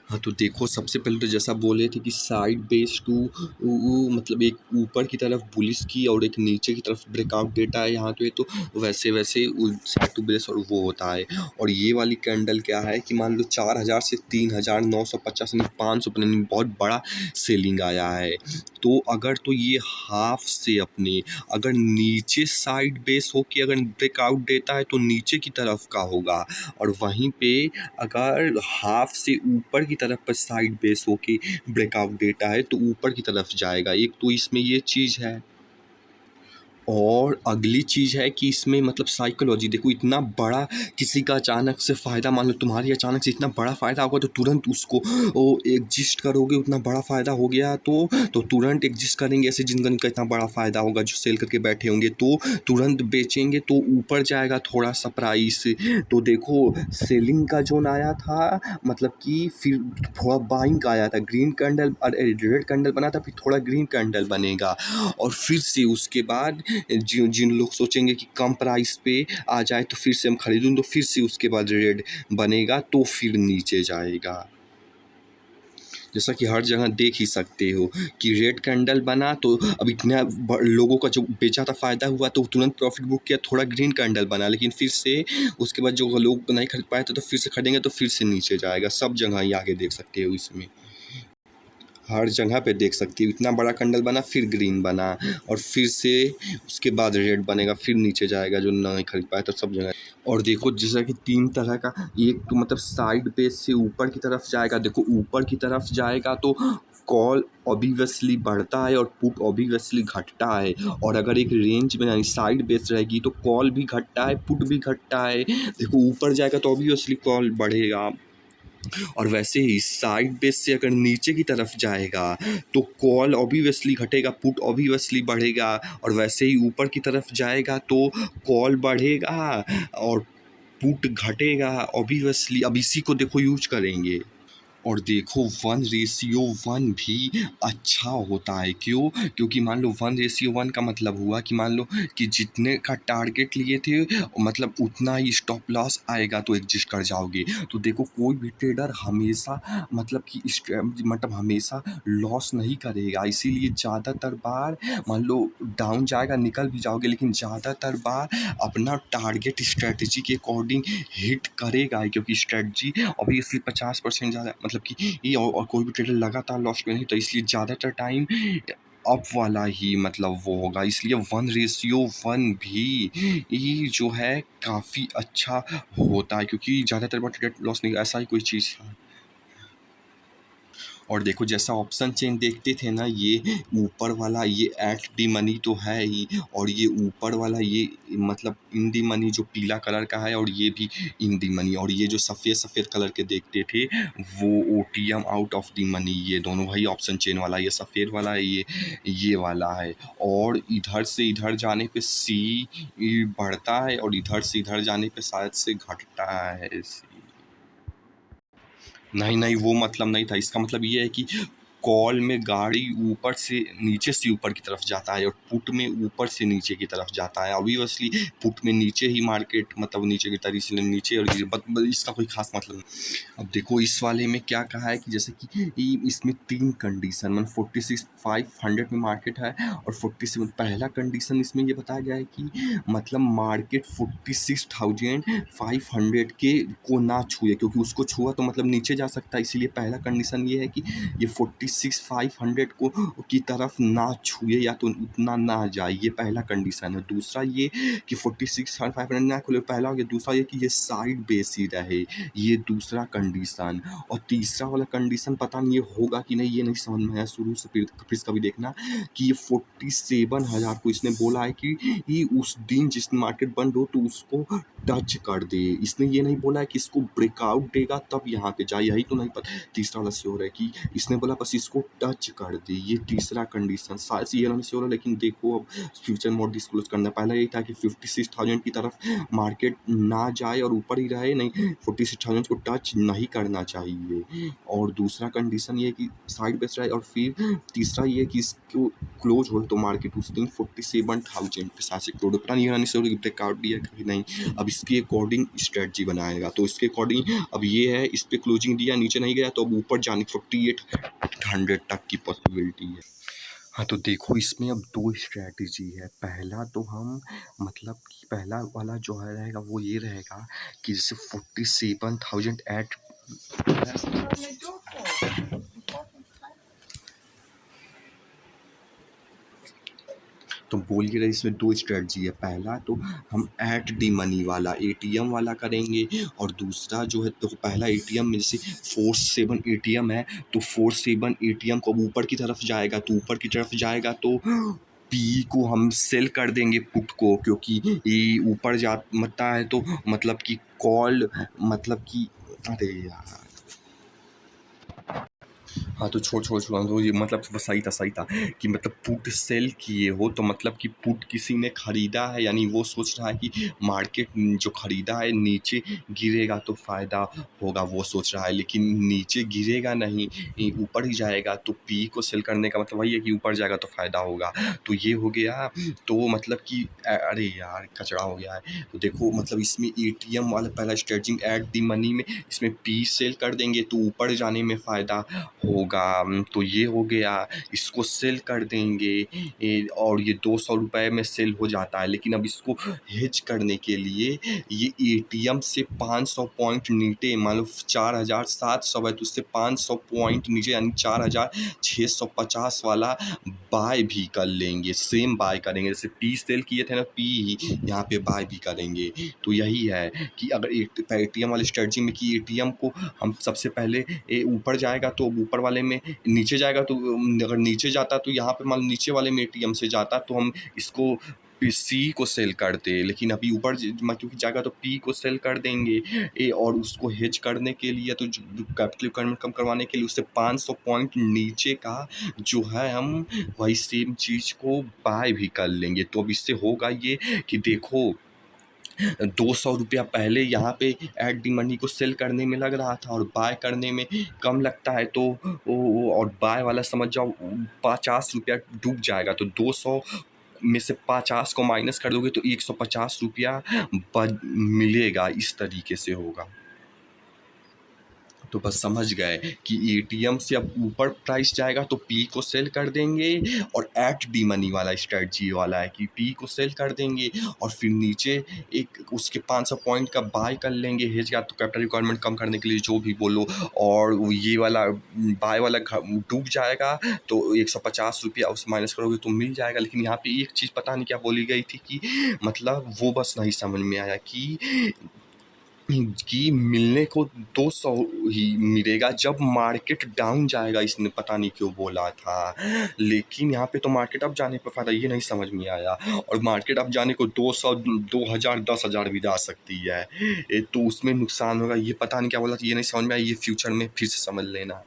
हाँ, तो देखो सबसे पहले तो जैसा बोले थे कि साइड बेस टू मतलब एक ऊपर की तरफ बुलिश की और एक नीचे की तरफ ब्रेकआउट डेटा है यहाँ पे, तो वैसे वैसे साइड टू बेस और वो होता है। और ये वाली कैंडल क्या है कि मान लो 4000 से 3950 यानी 500 बहुत बड़ा सेलिंग आया है। तो अगर तो ये हाफ से अपने अगर नीचे साइड बेस होके अगर ब्रेकआउट देता है तो नीचे की तरफ का होगा, और वहीं पे अगर हाफ से ऊपर की तरफ पर साइड बेस होके ब्रेकआउट देता है तो ऊपर की तरफ जाएगा। एक तो इसमें ये चीज़ है। और अगली चीज़ है कि इसमें मतलब साइकोलॉजी देखो, इतना बड़ा किसी का अचानक से फ़ायदा, मान लो तुम्हारी अचानक से इतना बड़ा फ़ायदा होगा तो तुरंत उसको वो एग्जिस्ट करोगे, उतना बड़ा फ़ायदा हो गया तो तुरंत एग्जिस्ट करेंगे। ऐसे जिनका इतना बड़ा फ़ायदा होगा जो सेल करके बैठे होंगे तो तुरंत बेचेंगे तो ऊपर जाएगा थोड़ा सा प्राइस। तो देखो सेलिंग का जोन आया था, मतलब कि फिर थोड़ा बाइंग का आया था, ग्रीन कैंडल रेड कैंडल बना था, फिर थोड़ा ग्रीन कैंडल बनेगा, और फिर से उसके बाद जिन लोग सोचेंगे कि कम प्राइस पे आ जाए तो फिर से हम खरीदूँ, तो फिर से उसके बाद रेड बनेगा तो फिर नीचे जाएगा। जैसा कि हर जगह देख ही सकते हो कि रेड कैंडल बना तो अब इतना लोगों का जो बेचा था फ़ायदा हुआ तो तुरंत प्रॉफिट बुक किया, थोड़ा ग्रीन कैंडल बना, लेकिन फिर से उसके बाद जो लोग नहीं खरीद पाए थे तो फिर से खरीदेंगे तो फिर से नीचे जाएगा। सब जगह ही आगे देख सकते हो, इसमें हर जगह पे देख सकती हो इतना बड़ा कैंडल बना, फिर ग्रीन बना, और फिर से उसके बाद रेड बनेगा, फिर नीचे जाएगा जो नहीं खरीद पाया तो सब जगह। और देखो जैसा कि 3 तरह का, एक तो मतलब साइड बेस से ऊपर की तरफ जाएगा। देखो ऊपर की तरफ जाएगा तो कॉल ऑब्वियसली बढ़ता है और पुट ऑब्वियसली घटता है, और अगर एक रेंज में यानी साइड बेस रहेगी तो कॉल भी घटता है, पुट भी घटता है। देखो ऊपर जाएगा तो ऑब्वियसली कॉल बढ़ेगा, और वैसे ही साइड बेस से अगर नीचे की तरफ जाएगा तो कॉल ऑब्वियसली घटेगा, पुट ऑब्वियसली बढ़ेगा, और वैसे ही ऊपर की तरफ जाएगा तो कॉल बढ़ेगा और पुट घटेगा ऑब्वियसली। अब इसी को देखो यूज करेंगे। और देखो 1:1 भी अच्छा होता है, क्यों? क्योंकि मान लो 1:1 का मतलब हुआ कि मान लो कि जितने का टारगेट लिए थे मतलब उतना ही स्टॉप लॉस आएगा तो एग्जिस्ट कर जाओगे। तो देखो कोई भी ट्रेडर हमेशा मतलब कि मतलब हमेशा लॉस नहीं करेगा, इसीलिए ज़्यादातर बार मान लो डाउन जाएगा निकल भी जाओगे, लेकिन ज़्यादातर बार अपना टारगेट स्ट्रेटजी के अकॉर्डिंग हिट करेगा ही, क्योंकि स्ट्रेटजी ऑब्वियसली 50% ज़्यादा मतलब कि ये, और कोई भी ट्रेडर लगातार लॉस में नहीं, तो इसलिए ज़्यादातर टाइम अप वाला ही मतलब वो होगा। इसलिए 1:1 भी ये जो है काफ़ी अच्छा होता है, क्योंकि ज़्यादातर बार ट्रेडर लॉस नहीं, ऐसा ही कोई चीज़ था। और देखो जैसा ऑप्शन चेन देखते थे ना, ये ऊपर वाला ये एट दी मनी तो है ही, और ये ऊपर वाला ये मतलब इन दी मनी जो पीला कलर का है, और ये भी इन दी मनी, और ये जो सफ़ेद सफ़ेद कलर के देखते थे वो OTM out of the money, ये दोनों वही ऑप्शन चेन वाला, ये सफ़ेद वाला है, ये वाला है। और इधर से इधर जाने पे सी बढ़ता है और इधर से इधर जाने पे शायद से घटता है सी। नहीं नहीं, वो मतलब नहीं था, इसका मतलब ये है कि कॉल में गाड़ी ऊपर से नीचे से ऊपर की तरफ जाता है और पुट में ऊपर से नीचे की तरफ जाता है। ऑब्वियसली पुट में नीचे ही मार्केट मतलब नीचे की तरह, इसलिए नीचे, और इसका कोई खास मतलब नहीं। अब देखो इस वाले में क्या कहा है कि जैसे कि इसमें 3 कंडीशन मतलब 46,500 में मार्केट है, और 47 पहला कंडीशन इसमें ये बताया गया है कि मतलब मार्केट 46,500 के को ना छुए, क्योंकि उसको छुआ तो मतलब नीचे जा सकता है। इसीलिए पहला कंडीशन ये है कि ये 46,500 को की तरफ ना छुए या तो उतना ना जाए, ये पहला कंडीशन है। दूसरा ये कि 46,500 ना खुले, पहला हो गया। दूसरा ये कि ये साइड बेस ही रहे, ये दूसरा कंडीशन। और तीसरा वाला कंडीशन पता नहीं ये होगा कि नहीं, ये नहीं समझ में आया शुरू से, फिर कभी देखना कि ये 47,000 को इसने बोला है कि ये उस दिन जिस दिन मार्केट बंद हो तो उसको टच कर दे। इसने ये नहीं बोला है कि इसको ब्रेकआउट देगा तब यहाँ पे जाए, यही तो नहीं पता। तीसरा वाला श्योर है कि इसने बोला बस इसको टच कर दे, ये तीसरा कंडीशन शायद से ये होने से हो रहा है, लेकिन देखो अब फ्यूचर मोड डिस्क्लोज करना है। पहला यही था कि 56,000 की तरफ मार्केट ना जाए और ऊपर ही रहे, नहीं 46,000 को टच नहीं करना चाहिए। और दूसरा कंडीशन ये है कि साइड बेस रहे, और फिर तीसरा ये है कि इसको क्लोज हो तो मार्केट उस दिन 47,000 के साथ से करोड़, पता नहीं होने से हो रही ब्रेकआउट दिया कि नहीं। अब इसके अकॉर्डिंग स्ट्रेटजी बनाएगा, तो इसके अकॉर्डिंग अब ये है, इस पे क्लोजिंग दिया, नीचे नहीं गया तो अब ऊपर जाने 4800 तक की पॉसिबिलिटी है। हाँ, तो देखो इसमें अब 2 स्ट्रैटेजी है। पहला तो हम मतलब कि पहला वाला जो है रहेगा वो ये रहेगा कि जैसे 47,000 एट तो बोल के रहे इसमें 2 स्ट्रैटेजी है। पहला तो हम एट डी मनी वाला एटीएम वाला करेंगे, और दूसरा जो है तो पहला एटीएम में जैसे 47 एटीएम है, तो 47 एटीएम को अब ऊपर की तरफ जाएगा, तो ऊपर की तरफ जाएगा तो पी को हम सेल कर देंगे पुट को, क्योंकि ये ऊपर जाता है तो मतलब कि कॉल मतलब कि अरे यार, हाँ, तो छोड़ तो ये मतलब सही था कि मतलब पुट सेल किए हो तो मतलब कि पुट किसी ने ख़रीदा है, यानी वो सोच रहा है कि मार्केट जो ख़रीदा है नीचे गिरेगा तो फ़ायदा होगा, वो सोच रहा है, लेकिन नीचे गिरेगा नहीं, ऊपर ही जाएगा, तो पी को सेल करने का मतलब वही है कि ऊपर जाएगा तो फ़ायदा होगा। तो ये हो गया, तो मतलब कि अरे यार कचरा हो गया है। तो देखो मतलब इसमें एटीएम वाला पहला स्ट्रेटजी एट द मनी में इसमें पी सेल कर देंगे तो ऊपर जाने में फ़ायदा होगा। तो ये हो गया, इसको सेल कर देंगे और ये 200 रुपये में सेल हो जाता है, लेकिन अब इसको हेज करने के लिए ये एटीएम से 500 पॉइंट नीचे, मान लो 4,700 है तो उससे 500 पॉइंट नीचे यानी 4,650 वाला बाय भी कर लेंगे, सेम बाय करेंगे जैसे पी सेल किए थे ना, पी यहाँ पे बाय भी करेंगे। तो यही है कि अगर एटीएम वाली स्ट्रेटजी में कि एटीएम को हम सबसे पहले ऊपर जाएगा तो ऊपर वाले में, नीचे जाएगा तो अगर नीचे जाता तो यहाँ पे मान लो नीचे वाले में एटीएम से जाता तो हम इसको सी को सेल करते, लेकिन अभी ऊपर क्योंकि जाएगा तो पी को सेल कर देंगे और उसको हेज करने के लिए तो कैपिटल रिक्वायरमेंट कम करवाने के लिए उससे 500 पॉइंट नीचे का जो है हम वही सेम चीज़ को बाय भी कर लेंगे। तो अब इससे होगा ये कि देखो 200 रुपया पहले यहाँ पे एट दी मनी को सेल करने में लग रहा था और बाय करने में कम लगता है, तो और बाय वाला समझ जाओ 50 रुपया डूब जाएगा, तो 200 में से 50 को माइनस कर दोगे तो 150 रुपया मिलेगा, इस तरीके से होगा। तो बस समझ गए कि एटीएम से अब ऊपर प्राइस जाएगा तो पी को सेल कर देंगे, और एट डी मनी वाला स्ट्रेटजी वाला है कि पी को सेल कर देंगे और फिर नीचे एक उसके 500 पॉइंट का बाय कर लेंगे हेज का, तो कैपिटल रिक्वायरमेंट कम करने के लिए जो भी बोलो, और ये वाला बाय वाला डूब जाएगा तो 150 रुपया उस माइनस करोगे तो मिल जाएगा। लेकिन यहाँ पे एक चीज़ पता नहीं क्या बोली गई थी कि मतलब वो बस नहीं समझ में आया कि मिलने को 200 ही मिलेगा जब मार्केट डाउन जाएगा, इसने पता नहीं क्यों बोला था, लेकिन यहाँ पे तो मार्केट अप जाने पर फ़ायदा, ये नहीं समझ में आया। और मार्केट अप जाने को 200 2000 10,000 भी जा सकती है, तो उसमें नुकसान होगा, ये पता नहीं क्या बोला था, ये नहीं समझ में आया, ये फ्यूचर में फिर से समझ लेना।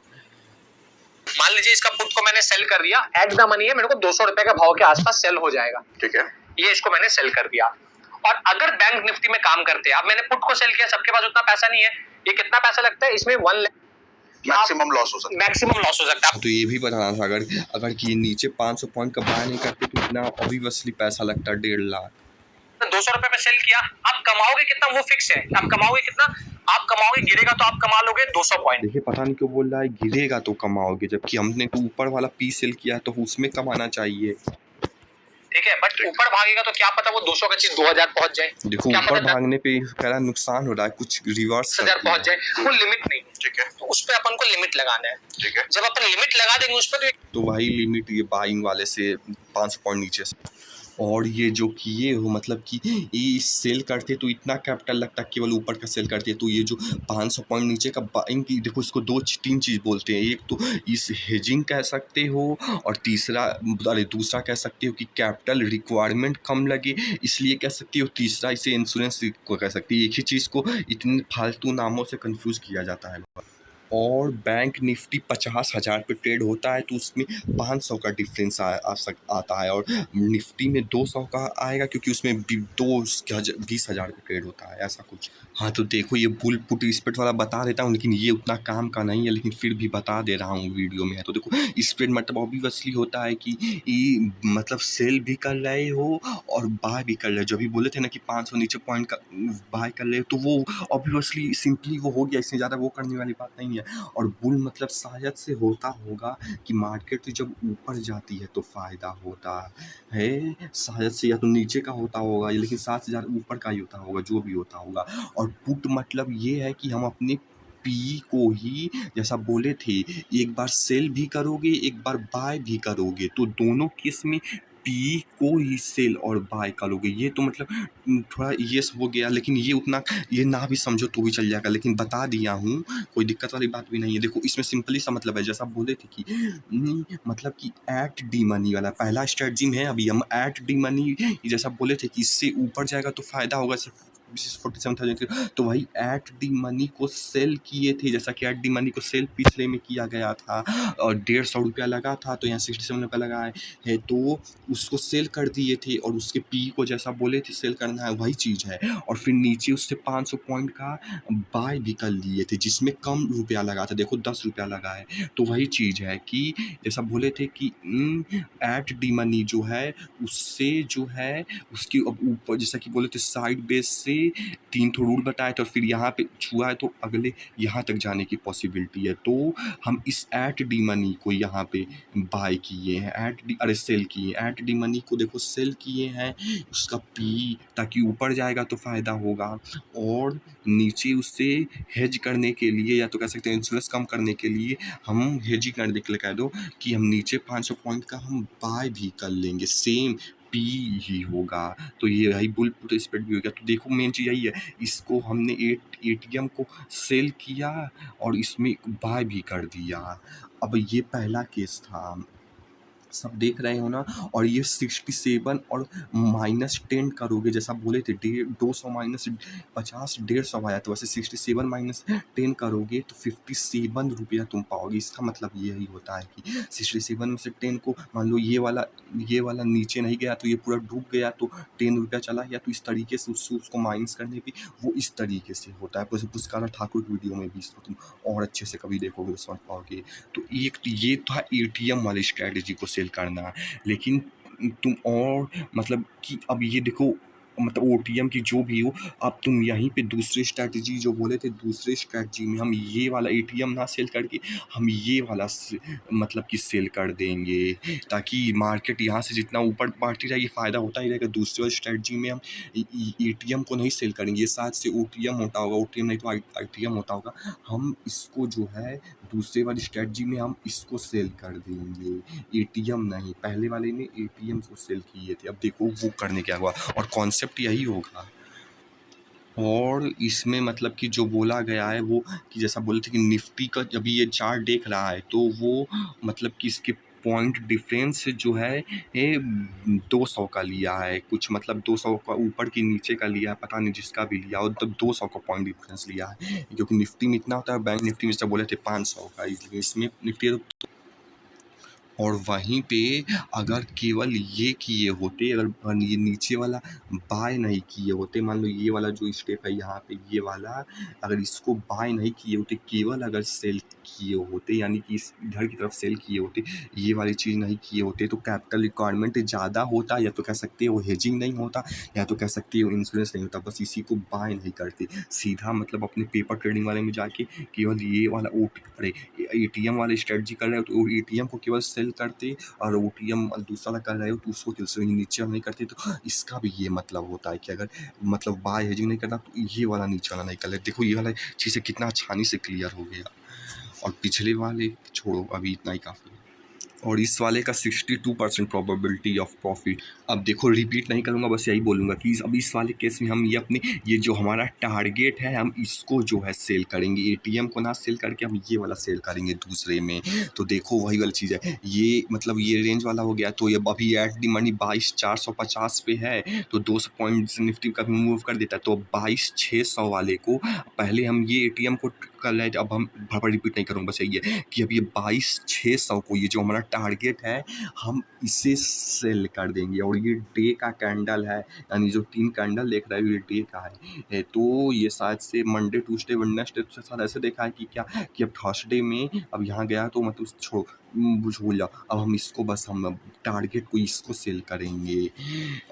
मान लीजिए इसका पुट को मैंने सेल कर दिया, एट द मनी है, मेरे को 200 रुपए का भाव के आसपास सेल हो जाएगा, ठीक है, ये इसको मैंने सेल कर दिया। और अगर बैंक निफ्टी में काम करते हैं, अब मैंने पुट को सेल किया, सबके पास उतना पैसा नहीं है, ये कितना पैसा लगता है इसमें 1 लाख मैक्सिमम लॉस हो सकता है। तो ये भी बताना था, अगर कि नीचे 500 पॉइंट का बाय नहीं करते तो इतना ऑब्वियसली पैसा लगता है 1.5 लाख। 200 रुपए पे सेल किया, आप कमाओगे कितना वो फिक्स है, आप कमाओगे कितना, आप कमाओगे, गिरेगा तो आप कमा लोगे 200 पॉइंट। देखिए पता नहीं क्यों बोल रहा है गिरेगा तो कमाओगे, जबकि हमने तो ऊपर वाला पी सेल किया तो उसमें कमाना चाहिए, ठीक है, बट ऊपर भागेगा तो क्या पता वो 200 का चीज 2000 पहुंच जाए, देखो ऊपर भागने पे कह नुकसान हो रहा है, कुछ रिवर्स 1000 पहुंच जाए, वो लिमिट नहीं, ठीक है, तो उस पे अपन को लिमिट लगाना है, ठीक है, जब अपन लिमिट लगा देंगे उस पे तो वही लिमिट ये बाइंग वाले से 500 पॉइंट नीचे से, और ये जो किए हो मतलब कि ये सेल करते तो इतना कैपिटल लगता है, केवल ऊपर का सेल करते तो ये जो 500 पॉइंट नीचे का बाइंग की, देखो इसको 2-3 चीज़ बोलते हैं, एक तो इस हेजिंग कह सकते हो, और दूसरा कह सकते हो कि कैपिटल रिक्वायरमेंट कम लगे इसलिए कह सकते हो, तीसरा इसे इंश्योरेंस को कह सकते हो। एक ही चीज़ को इतने फालतू नामों से कंफ्यूज किया जाता है। और बैंक निफ्टी 50,000 पे ट्रेड होता है तो उसमें 500 का डिफरेंस आता है, और निफ्टी में 200 का आएगा क्योंकि उसमें 20,000 पे ट्रेड होता है, ऐसा कुछ। हाँ तो देखो ये बुल पुट स्प्रेड वाला बता देता हूँ, लेकिन ये उतना काम का नहीं है, लेकिन फिर भी बता दे रहा हूँ वीडियो में है। तो देखो स्प्रेड मतलब ऑब्वियसली होता है कि ये मतलब सेल भी कर रहे हो और बाय भी कर रहे हो। जो अभी बोले थे ना कि 500 नीचे पॉइंट का बाय कर रहे हो, तो वो ऑब्वियसली सिंपली वो हो गया, इससे ज़्यादा वो करने वाली बात नहीं है। और बुल मतलब शायद से होता होगा कि मार्केट जब ऊपर जाती है तो फ़ायदा होता है, शायद से, या तो नीचे का होता होगा, लेकिन 7,000 ऊपर का ही होता होगा, जो भी होता होगा। और पुट मतलब ये है कि हम अपने पी को ही, जैसा बोले थे, एक बार सेल भी करोगे एक बार बाय भी करोगे, तो दोनों केस में पी को ही सेल और बाय करोगे। ये तो मतलब थोड़ा ये सब हो गया, लेकिन ये उतना ये ना भी समझो तो भी चल जाएगा, लेकिन बता दिया हूँ, कोई दिक्कत वाली बात भी नहीं है। देखो इसमें सिंपली सा मतलब है, जैसा बोले थे कि मतलब कि एट डी मनी वाला पहला स्ट्रेटजी में है। अभी हम एट डी मनी, जैसा बोले थे कि इससे ऊपर जाएगा तो फ़ायदा होगा, 47,000 की, तो वही एट डी मनी को सेल किए थे। जैसा कि एट डी मनी को सेल पिछले में किया गया था और 150 रुपया लगा था, तो यहाँ 67 रुपया लगा है, तो उसको सेल कर दिए थे। और उसके पी को जैसा बोले थे सेल करना है, वही चीज़ है। और फिर नीचे उससे 500 पॉइंट का बाय भी कर लिए थे, जिसमें कम रुपया लगा था, देखो 10 रुपया लगा है। तो वही चीज़ है कि जैसा बोले थे कि एट डी मनी जो है उससे जो है उसकी अब ऊपर, जैसा कि बोले थे साइड बेस से 3 ठो रूल बताए थे, और फिर यहाँ पे छुआ है तो अगले यहाँ तक जाने की पॉसिबिलिटी है। तो हम इस एट डी मनी को यहाँ पे बाय किए हैं, सेल किए एट डी मनी को, देखो सेल किए हैं उसका पी, ताकि ऊपर जाएगा तो फ़ायदा होगा, और नीचे उससे हेज करने के लिए, या तो कह सकते हैं इंश्योरेंस कम करने के लिए, हम हेजिंग करने के लिए कह दो कि हम नीचे 500 पॉइंट का हम बाय भी कर लेंगे, सेम पी ही होगा। तो ये रही बुल पुट स्प्रेड भी हो गया। तो देखो मेन चीज़ यही है, इसको हमने एटीएम को सेल किया और इसमें बाय भी कर दिया। अब ये पहला केस था, सब देख रहे हो ना। और ये 67 और -10 करोगे, जैसा बोले थे 200 माइनस 50 150 आया, तो वैसे 67 माइनस 10 करोगे तो 57 रुपया तुम पाओगे। इसका मतलब यही होता है कि 67 में से 10 को मान लो ये वाला नीचे नहीं गया तो ये पूरा डूब गया, तो 10 रुपया चला गया, तो इस तरीके से उसको माइनस करने पे वो इस तरीके से होता है। पुष्कर ठाकुर की वीडियो में भी इसको तुम और अच्छे से कभी देखोगे तो समझ पाओगे। तो एक तो ये था एटीएम वाली स्ट्रैटेजी को सेल करना, लेकिन तुम और मतलब कि अब ये देखो, मतलब ओटीएम की जो भी हो, अब तुम यहीं पे दूसरे स्ट्रैटेजी जो बोले थे, दूसरे स्ट्रैटेजी में हम ये वाला एटीएम ना सेल करके हम ये वाला मतलब कि सेल कर देंगे, ताकि मार्केट यहाँ से जितना ऊपर बढ़ती जाएगी फ़ायदा होता ही रहेगा। दूसरे वाली स्ट्रैटेजी में हम एटीएम को नहीं सेल करेंगे, ये शायद से ओटीएम होता होगा, ओटीएम नहीं तो आईटीएम होता होगा। हम इसको जो है दूसरे वाली स्ट्रैटेजी में हम इसको सेल कर देंगे, एटीएम नहीं। पहले वाले में एटीएम को सेल किए थे, अब देखो वो करने क्या हुआ, और कॉन्सेप्ट यही होगा। और इसमें मतलब कि जो बोला गया है वो कि जैसा बोले थे कि निफ्टी का जब ये चार्ट देख रहा है तो वो मतलब कि इसके पॉइंट डिफरेंस जो है ये 200 का लिया है कुछ, मतलब 200 का ऊपर की नीचे का लिया है, पता नहीं जिसका भी लिया हो, तब 200 का पॉइंट डिफरेंस लिया है, क्योंकि निफ्टी में इतना होता है, बैंक निफ्टी में जैसे बोले थे 500 का, इसलिए इसमें निफ्टी। और वहीं पे अगर केवल ये किए होते, अगर ये नीचे वाला बाय नहीं किए होते, मान लो ये वाला जो स्टेप है यहाँ पे, ये वाला अगर इसको बाय नहीं किए होते, केवल अगर सेल किए होते, यानी कि इस इधर की तरफ सेल किए होते, ये वाली चीज़ नहीं किए होते, तो कैपिटल रिक्वायरमेंट ज़्यादा होता, या तो कह सकते हो हेजिंग नहीं होता, या तो कह सकते हो इंश्योरेंस नहीं होता। बस इसी को बाय नहीं करते, सीधा मतलब अपने पेपर ट्रेडिंग वाले में जाके केवल ये वाला एटीएम वाला स्ट्रेटजी कर रहे हो तो एटीएम को केवल सेल करते, और ओटीएम दूसरा कर रहे हो तो उसको केवल नीचे नहीं करते। तो इसका भी ये मतलब होता है कि अगर मतलब बाय हेजिंग नहीं करना तो ये वाला नीचे वाला नहीं कर ले। देखो ये वाला चीज़ें कितना आसानी से क्लियर हो गया, और पिछले वाले छोड़ो, अभी इतना ही काफ़ी है। और इस वाले का 62% प्रोबेबिलिटी ऑफ प्रॉफिट। अब देखो रिपीट नहीं करूँगा, बस यही बोलूँगा कि अब इस वाले केस में हम ये अपने ये जो हमारा टारगेट है हम इसको जो है सेल करेंगे, एटीएम को ना सेल करके हम ये वाला सेल करेंगे दूसरे में। तो देखो वही वाली चीज़ है, ये मतलब ये रेंज वाला हो गया, तो ये अभी एट दी मनी 22,450 पे है, तो 200 पॉइंट निफ्टी का मूव कर देता है, तो 22,600 वाले को पहले हम ये एटीएम को कर रहे थे, अब हम बार रिपीट नहीं करूँगा, बस यही है कि अब ये 22,600 को, ये जो हमारा टारगेट है, हम इसे सेल कर देंगे। और ये डे का कैंडल है, यानी जो 3 कैंडल देख रहे हो ये डे का है। तो ये शायद से मंडे, ट्यूसडे, वेडनेसडे से शायद ऐसे देखा है कि क्या कि अब थर्सडे में अब यहाँ गया तो मतलब भूल जाओ, अब हम इसको बस हम टारगेट को इसको सेल करेंगे।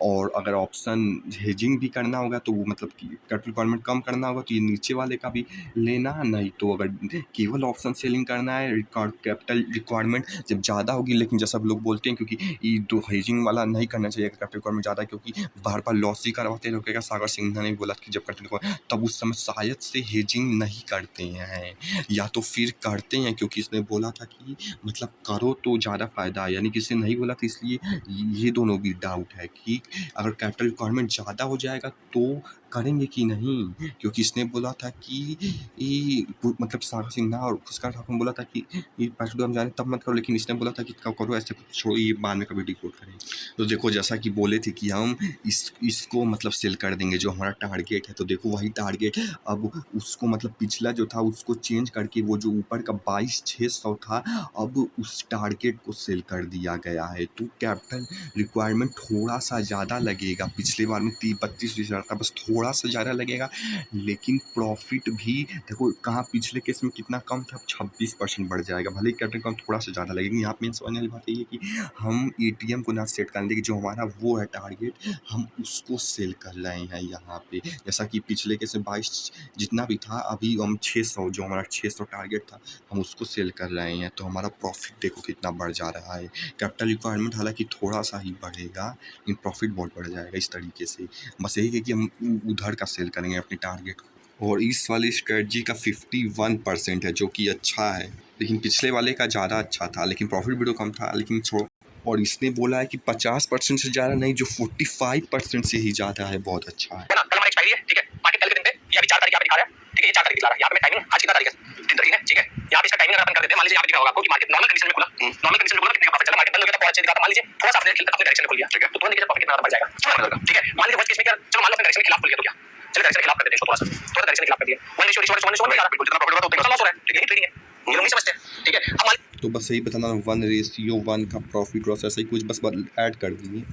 और अगर ऑप्शन हेजिंग भी करना होगा तो वो मतलब कि कैपिटल रिक्वायरमेंट कम करना होगा तो ये नीचे वाले का भी लेना, नहीं तो अगर केवल ऑप्शन सेलिंग करना है, कैपिटल रिक्वायरमेंट जब ज़्यादा होगी, लेकिन जैसा लोग बोलते हैं क्योंकि ये दो हेजिंग वाला नहीं करना चाहिए कैपिटल रिक्वायरमेंट ज़्यादा, क्योंकि बार बार लॉस ही करवाते लोग। सागर सिंह ने बोला कि जब कैपिटल रिक्वायरमेंट, तब उस समय शायद से हेजिंग नहीं करते हैं, या तो फिर करते हैं क्योंकि इसने बोला था कि मतलब करो तो ज़्यादा फ़ायदा है, यानी कि इसने नहीं बोला था, इसलिए ये दोनों भी डाउट है कि अगर कैपिटल रिक्वायरमेंट ज़्यादा हो जाएगा तो करेंगे कि नहीं, क्योंकि इसने बोला था कि मतलब सागर सिन्हा और पुष्कर ठाकुर ने बोला था कि ये पैसे हम जा रहे तब मत करो, लेकिन इसने बोला था कि करो ऐसे छोड़ो, ये बाद में कभी डिकोड करेंगे। तो देखो जैसा कि बोले थे कि हम इसको मतलब सेल कर देंगे जो हमारा टारगेट है, तो देखो वही टारगेट अब उसको मतलब पिछला जो था उसको चेंज करके वो जो ऊपर का 22,600 था, अब उस टारगेट को सेल कर दिया गया है। तो कैपिटल रिक्वायरमेंट थोड़ा सा ज़्यादा लगेगा, पिछले बार में 32 हज़ार था, बस थोड़ा सा ज़्यादा लगेगा, लेकिन प्रॉफिट भी देखो कहाँ पिछले केस में कितना कम था, 26% बढ़ जाएगा, भले ही कैपिटल कम थोड़ा सा ज़्यादा लगेगा। यहाँ पे समझने वाली बात ये है कि हम ATM को ना सेट कर देंगे, जो हमारा वो है टारगेट हम उसको सेल कर रहे हैं यहाँ पे। जैसा कि पिछले केस में 22 जितना भी था, अभी हम 600 जो हमारा 600 टारगेट था हम उसको सेल कर रहे हैं, तो हमारा प्रॉफिट देखो कितना बढ़ जा रहा है। कैपिटल रिक्वायरमेंट हालांकि थोड़ा सा ही बढ़ेगा, लेकिन प्रॉफिट बहुत बढ़ जाएगा इस तरीके से। बस यही है कि हम उधर का सेल करेंगे अपने टारगेट को। और इस वाली स्ट्रेटजी का 51% है जो कि अच्छा है, लेकिन पिछले वाले का ज़्यादा अच्छा था, लेकिन प्रॉफिट भी तो कम था, लेकिन छोड़ो। और इसने बोला है कि 50% से ज़्यादा नहीं, जो 45% से ही ज़्यादा है, बहुत अच्छा है। कल हमारी एक्सपायरी है, ठीक है, मार्केट कल के दिन पे ये अभी 4 तारीख यहाँ पे दिखा रहा है, ठीक है, ये 4 तारीख दिखा रहा है, यहाँ पे मैं टाइमिंग आज कितना तारीख है, 3 तारीख है, ठीक है, यहाँ पे इसका टाइमिंग अगर अपन कर देते हैं, मान लीजिए यहाँ पे दिख रहा होगा आपको कि मार्केट नॉर्मल कंडीशन में खुला, नॉर्मल कंडीशन में खुला कितने का प्रॉफिट चला, मार्केट बंद हो गया तो बहुत अच्छा दिखा था, मान लीजिए थोड़ा सा अपने डायरेक्शन में खुल गया, ठीक है, तो तुरंत देखिए प्रॉफिट कितना बढ़ जाएगा, ठीक है। मान लीजिए वर्स्ट केस में क्या, चलो मान लो अपने डायरेक्शन के खिलाफ खुल गया तो क्या, चलो डायरेक्शन के खिलाफ कर देते हैं, थोड़ा डायरेक्शन के खिलाफ कर दिया, 1:1 बिल्कुल जितना प्रॉफिट होगा उतना लॉस हो रहा है, ठीक है, यही ट्रेडिंग है, ये लोग नहीं समझते, ठीक है। अब मान तो बस यही बताना 1:1 का प्रॉफिट लॉस ऐसा ही कुछ बस ऐड कर दिए।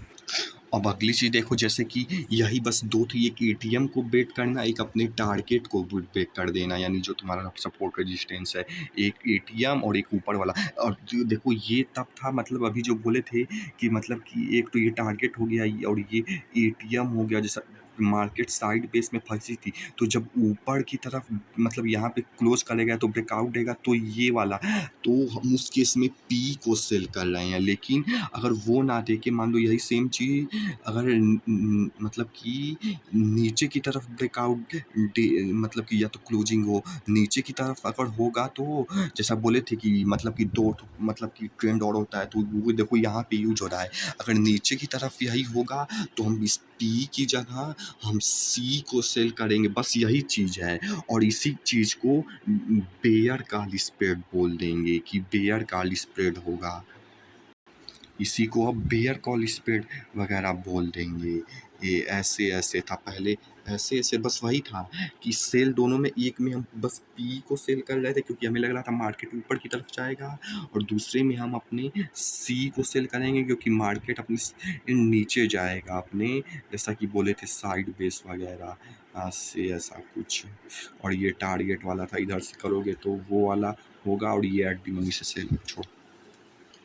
अब अगली चीज़ देखो, जैसे कि यही बस दो थी, एक ATM को बेट करना, एक अपने टारगेट को बेट कर देना, यानी जो तुम्हारा सपोर्ट रेजिस्टेंस है, एक ATM और एक ऊपर वाला। और देखो ये तब था, मतलब अभी जो बोले थे कि मतलब कि एक तो ये टारगेट हो गया और ये ATM हो गया, जैसा मार्केट साइड बेस में फंसी थी, तो जब ऊपर की तरफ मतलब यहाँ पे क्लोज करेगा तो ब्रेकआउट देगा, तो ये वाला, तो हम उस केस में P को सेल कर रहे हैं। लेकिन अगर वो ना दे के, मान लो यही सेम चीज़ अगर मतलब कि नीचे की तरफ ब्रेकआउट मतलब कि या तो क्लोजिंग हो नीचे की तरफ अगर होगा, तो जैसा बोले थे कि मतलब कि दो मतलब कि ट्रेंड और होता है, तो वो देखो यहाँ पे यूज हो रहा है। अगर नीचे की तरफ यही होगा तो हम इस P की जगह हम C को सेल करेंगे, बस यही चीज़ है। और इसी चीज़ को बेयर कॉल स्प्रेड बोल देंगे कि बेयर कॉल स्प्रेड होगा, इसी को अब बेयर कॉल स्प्रेड वगैरह बोल देंगे। ये ऐसे था पहले, ऐसे बस वही था कि सेल दोनों में, एक में हम बस P को सेल कर रहे थे क्योंकि हमें लग रहा था मार्केट ऊपर की तरफ जाएगा, और दूसरे में हम अपने C को सेल करेंगे क्योंकि मार्केट अपने नीचे जाएगा अपने, जैसा कि बोले थे साइड बेस वगैरह से ऐसा कुछ। और ये टारगेट वाला था, इधर से करोगे तो वो वाला होगा, और ये एट दी मनी से सेल छोड़।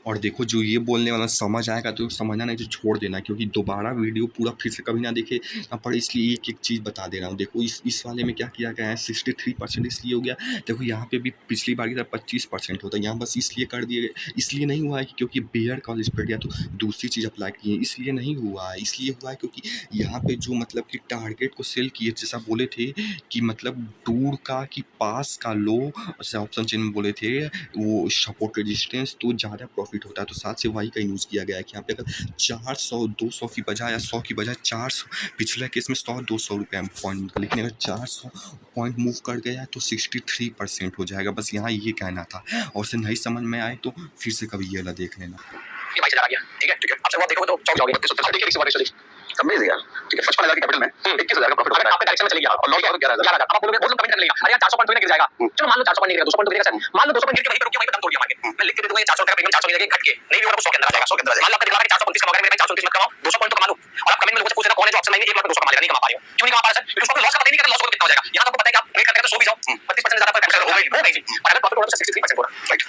और देखो जो ये बोलने वाला समझ आएगा तो समझना, नहीं तो छोड़ देना, क्योंकि दोबारा वीडियो पूरा फिर से कभी ना देखे ना पड़े, इसलिए एक एक चीज़ बता दे रहा हूँ। देखो इस वाले में क्या किया गया है, 63% इसलिए हो गया। देखो यहाँ पे भी पिछली बार की तरह 25% होता है, यहाँ बस इसलिए कर दिए, इसलिए नहीं हुआ है कि क्योंकि बेयर कॉल स्प्रेड या तो दूसरी चीज़ अप्लाई की है, इसलिए नहीं हुआ है। इसलिए हुआ है क्योंकि यहाँ पे जो मतलब कि टारगेट को सेल किए, जैसा बोले थे कि मतलब दूर का कि पास का लो, जैसे ऑप्शन चेन में बोले थे वो सपोर्ट रेजिस्टेंस, तो ज़्यादा प्रॉफिट होता है। तो साथ से वही का यूज़ किया गया है कि यहाँ पे अगर 400 200 की बजाय या 100 की बजाय 400, पिछले केस में 100-200 रुपये पॉइंट, लेकिन अगर 400 पॉइंट मूव कर गया है तो 63% हो जाएगा। बस यहाँ ये कहना था, और से नहीं समझ में आए तो फिर से कभी ये वाला देख लेना। ये 22,000 आ गया, ठीक है, ठीक है, आपसे बहुत देखोगे तो चौंक जाओगे, 32 देखिए अमेजिंग यार। ठीक है, 55,000 की कैपिटल में 21,000 का प्रॉफिट अगर आपके डायरेक्शन में चली गया और लॉस 11,000। अब आप बोलोगे बहुत लोग कमेंट करने लगेगा, अरे यार 400 पॉइंट थोड़ी ना गिर जाएगा। चलो मान लो 400 पॉइंट नहीं गिरेगा, 200 पॉइंट तो गिरेगा सर। मान लो 200 पॉइंट गिर के वहीं पे रुक गया, वहीं पे दम तोड़ दिया मार्केट। मैं लिख के दे दूंगा ये 400 का प्रीमियम 400 नहीं जाएगा, घट के नहीं भी होगा तो 100 के अंदर आ जाएगा, 100 के अंदर आ जाएगा। मान लो आपका दिखा रहा है 429 कमा रहे हैं, 429 मत कमाओ, 200 पॉइंट तो कमा लो। और आप कमेंट में लोगों से पूछ रहे हो कौन है जो ऑप्शन लाइन में 1 लाख में 200 कमा लेगा, नहीं कमा पा रहे हो। क्यों नहीं कमा पा रहे सर? क्योंकि उसको लॉस का पता ही नहीं कि लॉस होगा कितना हो जाएगा। यहाँ तो आपको पता है कि आप ट्रेड करते हैं तो सो भी जाओ, 35% से ज्यादा पर हो गई जी। और अगर प्रॉफिट हो तो 63% हो रहा है, राइट।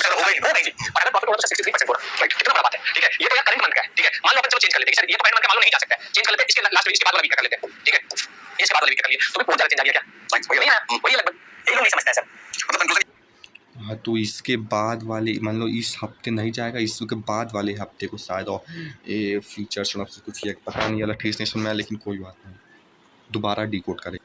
हो गई जी। और अगर प्रॉफिट हो तो 63% हो रहा है, राइट। कितना बड़ा बात है, ठीक है। ये तो यार करंट मंथ का है, ठीक है। मान लो अपन चलो चेंज कर लेते हैं सर, ये तो करंट मंथ का मान लो नहीं जा सकता है, चेंज कर लेते हैं। इसके लास्ट में इसके बाद वाला वीक कर लेते हैं, ठीक है। इसके बाद वाला वीक कर लिए तो बहुत ज्यादा चेंज आ गया क्या? वही है, वही लगभग एक लोग नहीं समझता है सर। मतलब कंक्लूजन हाँ, तो इसके बाद वाले मान लो इस हफ्ते नहीं जाएगा, इसके बाद वाले हफ्ते को शायद और ये फीचर्स और कुछ ये पता नहीं, अलग ठीक नहीं सुन में आया, लेकिन कोई बात नहीं, दोबारा डिकोड करें।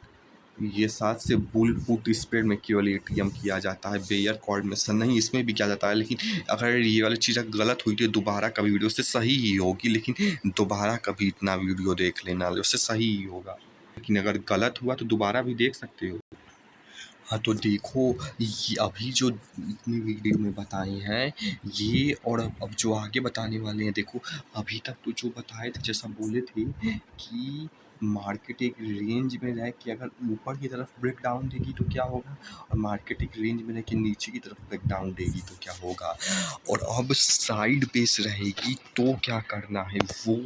ये 7 से बुल पुट स्प्रेड में केवल एटीएम किया जाता है, बेयर कोऑर्डिनेशन नहीं इसमें भी किया जाता है। लेकिन अगर ये वाली चीज़ गलत हुई तो दोबारा कभी वीडियो से सही ही होगी, लेकिन दोबारा कभी इतना वीडियो देख लेना, उससे सही ही होगा। लेकिन अगर गलत हुआ तो दोबारा भी देख सकते हो। हाँ, तो देखो ये अभी जो इतनी वीडियो में बताए हैं ये, और अब जो आगे बताने वाले हैं, देखो अभी तक तो जो बताए थे जैसा बोले थे कि मार्केट एक रेंज में रह के अगर ऊपर की तरफ ब्रेक डाउन देगी तो क्या होगा, और मार्केट एक रेंज में रह के नीचे की तरफ ब्रेक डाउन देगी तो क्या होगा, और अब साइड बेस रहेगी तो क्या करना है वो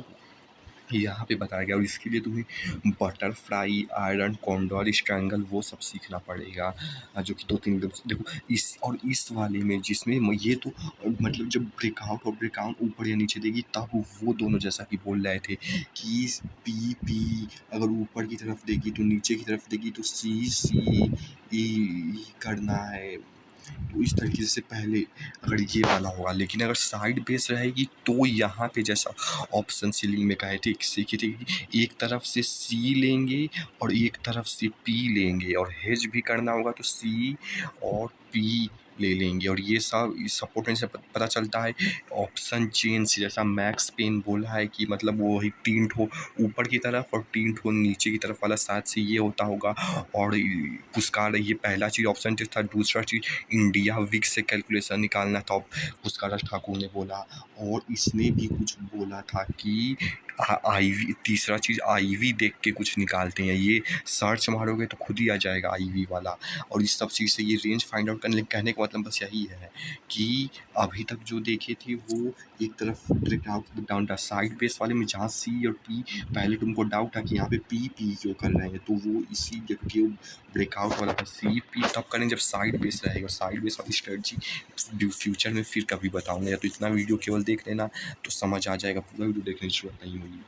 यहाँ पे बताया गया। और इसके लिए तुम्हें बटरफ्लाई, आयरन कॉन्डोर, स्ट्रैंगल वो सब सीखना पड़ेगा, जो कि 2-3 देखो इस वाले में जिसमें ये तो मतलब जब ब्रेकआउट ऊपर या नीचे देगी तब वो दोनों जैसा कि बोल रहे थे कि पी अगर ऊपर की तरफ देगी तो नीचे की तरफ देगी तो सी ई करना है, तो इस तरीके से पहले अगर ये वाला होगा। लेकिन अगर साइड बेस रहेगी तो यहाँ पे जैसा ऑप्शन सीलिंग में कहे थे सीखे थे कि एक तरफ से सी लेंगे और एक तरफ से पी लेंगे, और हेज भी करना होगा तो सी और पी ले लेंगे। और ये सब सपोर्ट से पता चलता है ऑप्शन चेन से, जैसा मैक्स पेन बोला है कि मतलब वो ही 3 ठो ऊपर की तरफ और 3 ठो नीचे की तरफ वाला साथ से ये होता होगा। और पुरस्कार ये पहला चीज़ ऑप्शन टेस्ट था। दूसरा चीज़ इंडिया विक से कैलकुलेशन निकालना था, पुरस्कार ठाकुर ने बोला। और इसने भी कुछ बोला था कि आईवी, तीसरा चीज़ आईवी देख के कुछ निकालते हैं, ये सर्च मारोगे तो खुद ही आ जाएगा आईवी वाला। और इस सब चीज़ से ये रेंज फाइंड आउट करने, कहने का मतलब बस यही है कि अभी तक जो देखे थे वो एक तरफ ब्रेकआउट डाउन था साइड बेस वाले में, जहाँ सी और पी पहले तुमको डाउट था कि यहाँ पे पी जो कर रहे हैं, तो वो इसी जगह ब्रेकआउट वाला था। सी पी तब करें जब साइड बेस रहेगा, साइड बेस वाली स्ट्रेटजी फ्यूचर में फिर कभी बताऊँगा, या तो इतना वीडियो केवल देख लेना तो समझ आ जाएगा, पूरा वीडियो देखने की जरूरत नहीं होगी।